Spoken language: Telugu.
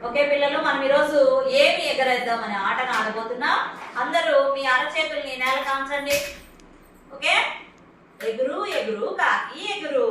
ఓకే పిల్లలు, మనం ఈరోజు ఏమి ఎగరేద్దాం అనే ఆటను ఆడబోతున్నాం. అందరూ మీ అరచేతుల్ని నేల కాంచండి. ఓకే, ఎగురు ఎగురు కాకి ఎగురు.